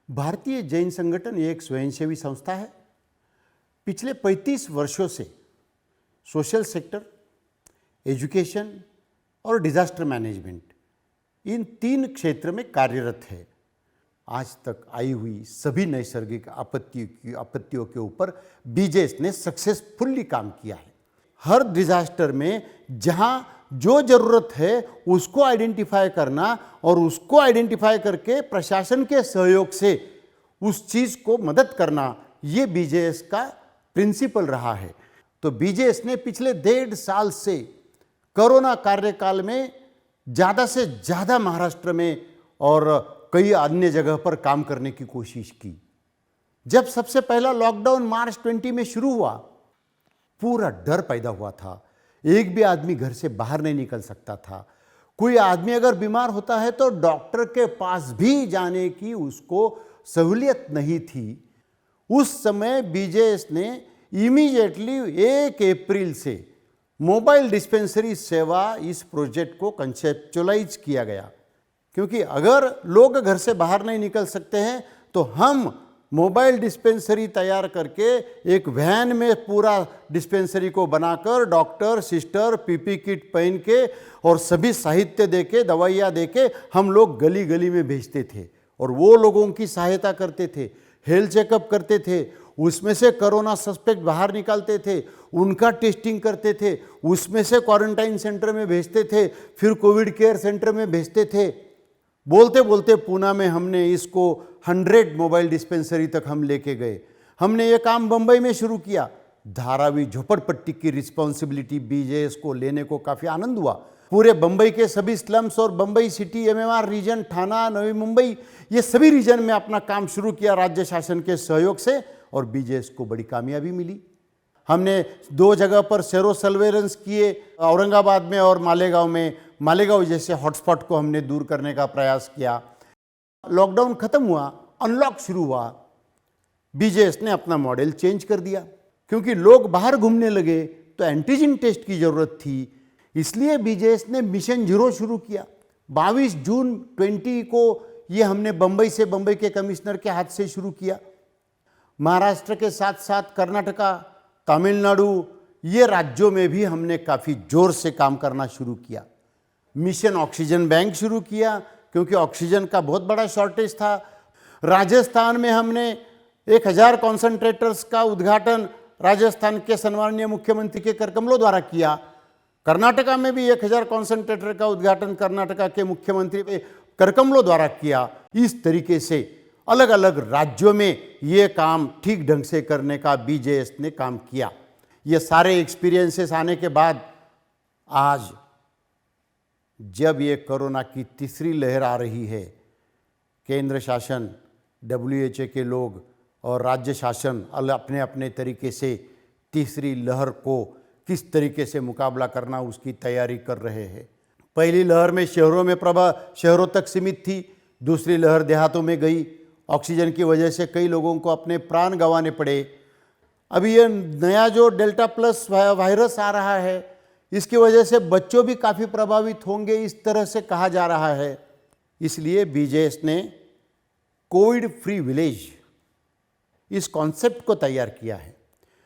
भारतीय जैन संगठन एक स्वयंसेवी संस्था है। पिछले 35 वर्षों से सोशल सेक्टर, एजुकेशन और डिजास्टर मैनेजमेंट इन 3 क्षेत्र में कार्यरत है। आज तक आई हुई सभी नैसर्गिक आपत्तियों के ऊपर बीजेएस ने सक्सेसफुली काम किया है। हर डिजास्टर में जहां जो जरूरत है उसको आइडेंटिफाई करना और उसको आइडेंटिफाई करके प्रशासन के सहयोग से उस चीज को मदद करना, ये बीजेएस का प्रिंसिपल रहा है। तो बीजेएस ने पिछले 1.5 साल से कोरोना कार्यकाल में ज़्यादा से ज़्यादा महाराष्ट्र में और कई अन्य जगह पर काम करने की कोशिश की। जब सबसे पहला लॉकडाउन मार्च 20 में शुरू हुआ, पूरा डर पैदा हुआ था। एक भी आदमी घर से बाहर नहीं निकल सकता था। कोई आदमी अगर बीमार होता है तो डॉक्टर के पास भी जाने की उसको सहूलियत नहीं थी। उस समय बीजेएस ने इमीडिएटली 1 अप्रैल से मोबाइल डिस्पेंसरी सेवा इस प्रोजेक्ट को कंसेप्चुअलाइज किया गया, क्योंकि अगर लोग घर से बाहर नहीं निकल सकते हैं तो हम मोबाइल डिस्पेंसरी तैयार करके एक वैन में पूरा डिस्पेंसरी को बनाकर डॉक्टर, सिस्टर, पीपी किट पहन के और सभी साहित्य देके, दवाइयाँ देके हम लोग गली गली में भेजते थे और वो लोगों की सहायता करते थे, हेल्थ चेकअप करते थे, उसमें से कोरोना सस्पेक्ट बाहर निकालते थे, उनका टेस्टिंग करते थे, उसमें से क्वारंटाइन सेंटर में भेजते थे, फिर कोविड केयर सेंटर में भेजते थे। बोलते बोलते पूना में हमने इसको 100 मोबाइल डिस्पेंसरी तक हम लेके गए। हमने ये काम बंबई में शुरू किया। धारावी झोपड़पट्टी की रिस्पॉन्सिबिलिटी बीजेएस को लेने को काफ़ी आनंद हुआ। पूरे बंबई के सभी स्लम्स और बंबई सिटी, एमएमआर रीजन, ठाना, नवी मुंबई, ये सभी रीजन में अपना काम शुरू किया राज्य शासन के सहयोग से और बीजेएस को बड़ी कामयाबी मिली। हमने 2 जगह पर सेरो सर्वेलेंस किए, औरंगाबाद में और मालेगांव में। मालेगांव जैसे हॉटस्पॉट को हमने दूर करने का प्रयास किया। लॉकडाउन खत्म हुआ, अनलॉक शुरू हुआ, बीजेएस ने अपना मॉडल चेंज कर दिया, क्योंकि लोग बाहर घूमने लगे तो एंटीजन टेस्ट की जरूरत थी। इसलिए बीजेएस ने मिशन 0 शुरू किया। 22 जून 20 को ये हमने बंबई के कमिश्नर के हाथ से शुरू किया। महाराष्ट्र के साथ साथ कर्नाटका, तमिलनाडु, ये राज्यों में भी हमने काफ़ी जोर से काम करना शुरू किया। मिशन ऑक्सीजन बैंक शुरू किया, क्योंकि ऑक्सीजन का बहुत बड़ा शॉर्टेज था। राजस्थान में हमने 1000 कॉन्सेंट्रेटर्स का उद्घाटन राजस्थान के सम्माननीय मुख्यमंत्री के करकमलों द्वारा किया। कर्नाटका में भी 1000 कॉन्सेंट्रेटर का उद्घाटन कर्नाटका के मुख्यमंत्री करकमलों द्वारा किया। इस तरीके से अलग अलग राज्यों में ये काम ठीक ढंग से करने का बीजेएस ने काम किया। ये सारे एक्सपीरियंसेस आने के बाद आज जब ये कोरोना की तीसरी लहर आ रही है, केंद्र शासन, WHO के लोग और राज्य शासन अपने अपने तरीके से तीसरी लहर को किस तरीके से मुकाबला करना उसकी तैयारी कर रहे हैं। पहली लहर में शहरों तक सीमित थी, दूसरी लहर देहातों में गई। ऑक्सीजन की वजह से कई लोगों को अपने प्राण गंवाने पड़े। अभी ये नया जो डेल्टा प्लस वायरस आ रहा है, इसकी वजह से बच्चों भी काफ़ी प्रभावित होंगे, इस तरह से कहा जा रहा है। इसलिए बीजेएस ने कोविड फ्री विलेज इस कॉन्सेप्ट को तैयार किया है।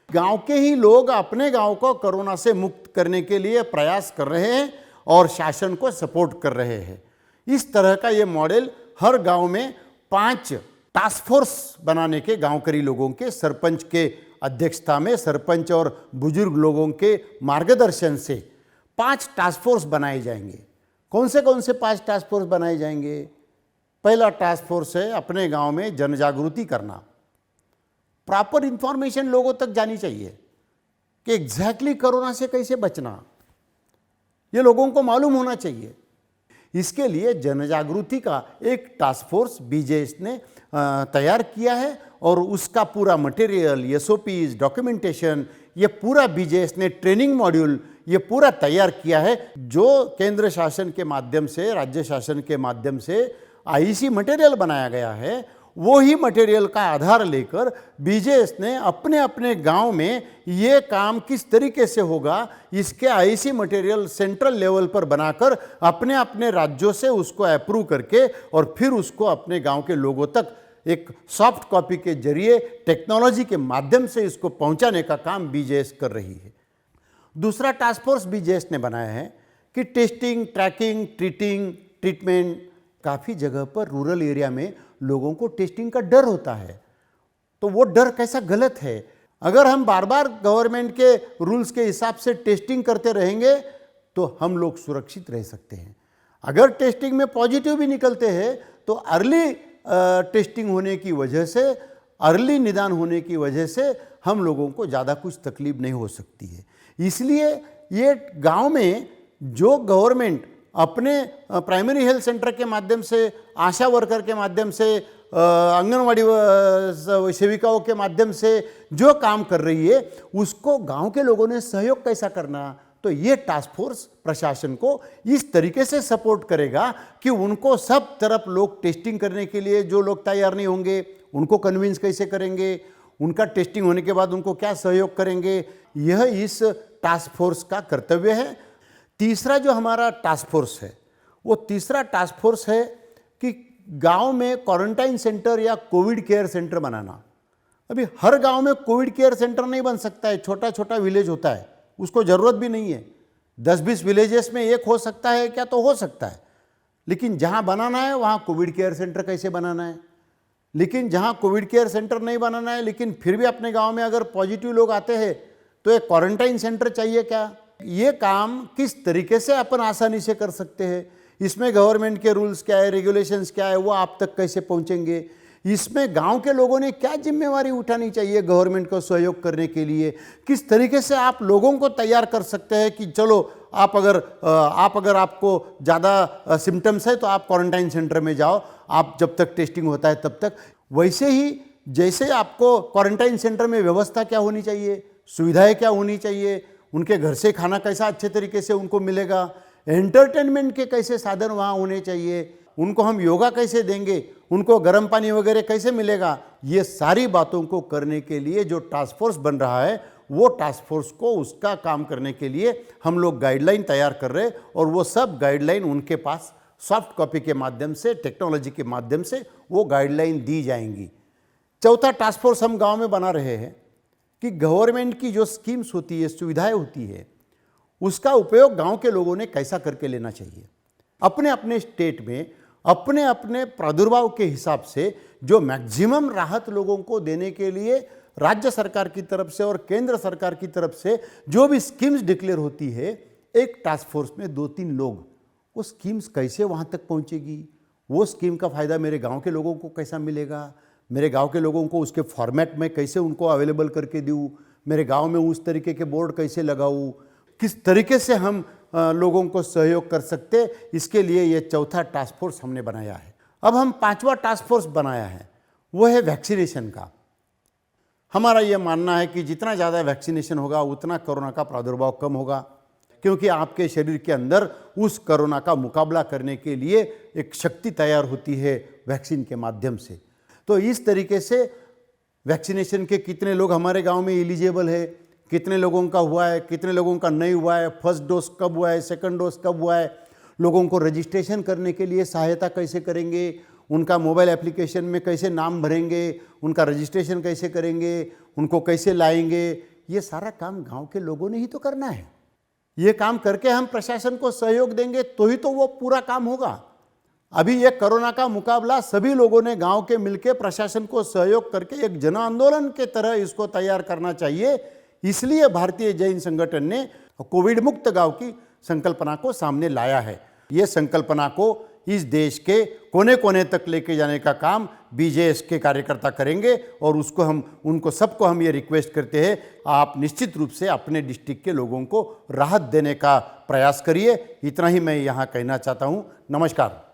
गांव के ही लोग अपने गांव को कोरोना से मुक्त करने के लिए प्रयास कर रहे हैं और शासन को सपोर्ट कर रहे हैं। इस तरह का ये मॉडल हर गांव में 5 टास्क फोर्स बनाने के, गांव करी लोगों के, सरपंच के अध्यक्षता में, सरपंच और बुजुर्ग लोगों के मार्गदर्शन से 5 टास्क फोर्स बनाए जाएंगे। कौन से 5 टास्क फोर्स बनाए जाएंगे? पहला टास्क फोर्स है अपने गांव में जन जागृति करना। प्रॉपर इंफॉर्मेशन लोगों तक जानी चाहिए कि एग्जैक्टली कोरोना से कैसे बचना, ये लोगों को मालूम होना चाहिए। इसके लिए जन जागृति का एक टास्क फोर्स बीजेएस ने तैयार किया है और उसका पूरा मटेरियल, SOPs, डॉक्यूमेंटेशन, ये पूरा बीजेएस ने ट्रेनिंग मॉड्यूल ये पूरा तैयार किया है, जो केंद्र शासन के माध्यम से, राज्य शासन के माध्यम से IEC मटेरियल बनाया गया है। वो ही मटेरियल का आधार लेकर बीजेएस ने अपने अपने गांव में ये काम किस तरीके से होगा, इसके IEC मटेरियल सेंट्रल लेवल पर बनाकर अपने अपने राज्यों से उसको अप्रूव करके और फिर उसको अपने गांव के लोगों तक एक सॉफ्ट कॉपी के जरिए टेक्नोलॉजी के माध्यम से इसको पहुंचाने का काम बीजेएस कर रही है। दूसरा टास्क फोर्स बीजेएस ने बनाया है कि टेस्टिंग, ट्रैकिंग, ट्रीटमेंट, काफ़ी जगह पर रूरल एरिया में लोगों को टेस्टिंग का डर होता है। तो वो डर कैसा गलत है। अगर हम बार बार गवर्नमेंट के रूल्स के हिसाब से टेस्टिंग करते रहेंगे तो हम लोग सुरक्षित रह सकते हैं। अगर टेस्टिंग में पॉजिटिव भी निकलते हैं तो अर्ली टेस्टिंग होने की वजह से, अर्ली निदान होने की वजह से हम लोगों को ज़्यादा कुछ तकलीफ नहीं हो सकती है। इसलिए ये गांव में जो गवर्नमेंट अपने प्राइमरी हेल्थ सेंटर के माध्यम से, आशा वर्कर के माध्यम से, आंगनवाड़ी सेविकाओं के माध्यम से जो काम कर रही है उसको गांव के लोगों ने सहयोग कैसा करना, तो ये टास्क फोर्स प्रशासन को इस तरीके से सपोर्ट करेगा कि उनको सब तरफ लोग टेस्टिंग करने के लिए जो लोग तैयार नहीं होंगे उनको कन्विंस कैसे करेंगे, उनका टेस्टिंग होने के बाद उनको क्या सहयोग करेंगे, यह इस टास्क फोर्स का कर्तव्य है। तीसरा जो हमारा टास्क फोर्स है वो तीसरा टास्क फोर्स है कि गांव में क्वारंटाइन सेंटर या कोविड केयर सेंटर बनाना। अभी हर गांव में कोविड केयर सेंटर नहीं बन सकता है, छोटा छोटा विलेज होता है, उसको ज़रूरत भी नहीं है। 10-20 विलेजेस में एक हो सकता है क्या, तो हो सकता है, लेकिन जहां बनाना है वहां कोविड केयर सेंटर कैसे बनाना है। लेकिन जहां कोविड केयर सेंटर नहीं बनाना है लेकिन फिर भी अपने गांव में अगर पॉजिटिव लोग आते हैं तो एक क्वारंटाइन सेंटर चाहिए क्या। ये काम किस तरीके से अपन आसानी से कर सकते हैं, इसमें गवर्नमेंट के रूल्स क्या है, रेगुलेशंस क्या है, वो आप तक कैसे पहुंचेंगे, इसमें गांव के लोगों ने क्या जिम्मेवारी उठानी चाहिए गवर्नमेंट को सहयोग करने के लिए, किस तरीके से आप लोगों को तैयार कर सकते हैं कि चलो आप अगर आपको ज़्यादा सिम्टम्स है तो आप क्वारंटाइन सेंटर में जाओ, आप जब तक टेस्टिंग होता है तब तक। वैसे ही जैसे आपको क्वारंटाइन सेंटर में व्यवस्था क्या होनी चाहिए, सुविधाएं क्या होनी चाहिए, उनके घर से खाना कैसा अच्छे तरीके से उनको मिलेगा, एंटरटेनमेंट के कैसे साधन वहाँ होने चाहिए, उनको हम योगा कैसे देंगे, उनको गर्म पानी वगैरह कैसे मिलेगा, ये सारी बातों को करने के लिए जो टास्क फोर्स बन रहा है वो टास्क फोर्स को उसका काम करने के लिए हम लोग गाइडलाइन तैयार कर रहे हैं और वो सब गाइडलाइन उनके पास सॉफ्ट कॉपी के माध्यम से, टेक्नोलॉजी के माध्यम से वो गाइडलाइन दी जाएंगी। चौथा टास्क फोर्स हम गाँव में बना रहे हैं कि गवर्नमेंट की जो स्कीम्स होती है, सुविधाएं होती है, उसका उपयोग गांव के लोगों ने कैसा करके लेना चाहिए। अपने अपने स्टेट में अपने अपने प्रादुर्भाव के हिसाब से जो मैक्सिमम राहत लोगों को देने के लिए राज्य सरकार की तरफ से और केंद्र सरकार की तरफ से जो भी स्कीम्स डिक्लेयर होती है, एक टास्क फोर्स में 2-3 लोग, वो स्कीम्स कैसे वहाँ तक पहुँचेगी, वो स्कीम का फ़ायदा मेरे गाँव के लोगों को कैसा मिलेगा, मेरे गांव के लोगों को उसके फॉर्मेट में कैसे उनको अवेलेबल करके दूँ, मेरे गांव में उस तरीके के बोर्ड कैसे लगाऊँ, किस तरीके से हम लोगों को सहयोग कर सकते, इसके लिए ये चौथा टास्क फोर्स हमने बनाया है। अब हम 5वां टास्क फोर्स बनाया है, वो है वैक्सीनेशन का। हमारा ये मानना है कि जितना ज़्यादा वैक्सीनेशन होगा उतना कोरोना का प्रादुर्भाव कम होगा, क्योंकि आपके शरीर के अंदर उस कोरोना का मुकाबला करने के लिए एक शक्ति तैयार होती है वैक्सीन के माध्यम से। तो इस तरीके से वैक्सीनेशन के कितने लोग हमारे गांव में एलिजिबल है, कितने लोगों का हुआ है, कितने लोगों का नहीं हुआ है, फर्स्ट डोज कब हुआ है, सेकंड डोज कब हुआ है, लोगों को रजिस्ट्रेशन करने के लिए सहायता कैसे करेंगे, उनका मोबाइल एप्लीकेशन में कैसे नाम भरेंगे, उनका रजिस्ट्रेशन कैसे करेंगे, उनको कैसे लाएंगे, ये सारा काम गाँव के लोगों ने ही तो करना है। ये काम करके हम प्रशासन को सहयोग देंगे तो ही तो वो पूरा काम होगा। अभी ये कोरोना का मुकाबला सभी लोगों ने गांव के मिलकर प्रशासन को सहयोग करके एक जन आंदोलन के तरह इसको तैयार करना चाहिए। इसलिए भारतीय जैन संगठन ने कोविड मुक्त गांव की संकल्पना को सामने लाया है। ये संकल्पना को इस देश के कोने कोने तक लेके जाने का काम बीजेएस के कार्यकर्ता करेंगे और उनको सबको हम ये रिक्वेस्ट करते हैं, आप निश्चित रूप से अपने डिस्ट्रिक्ट के लोगों को राहत देने का प्रयास करिए। इतना ही मैं यहाँ कहना चाहता हूँ। नमस्कार।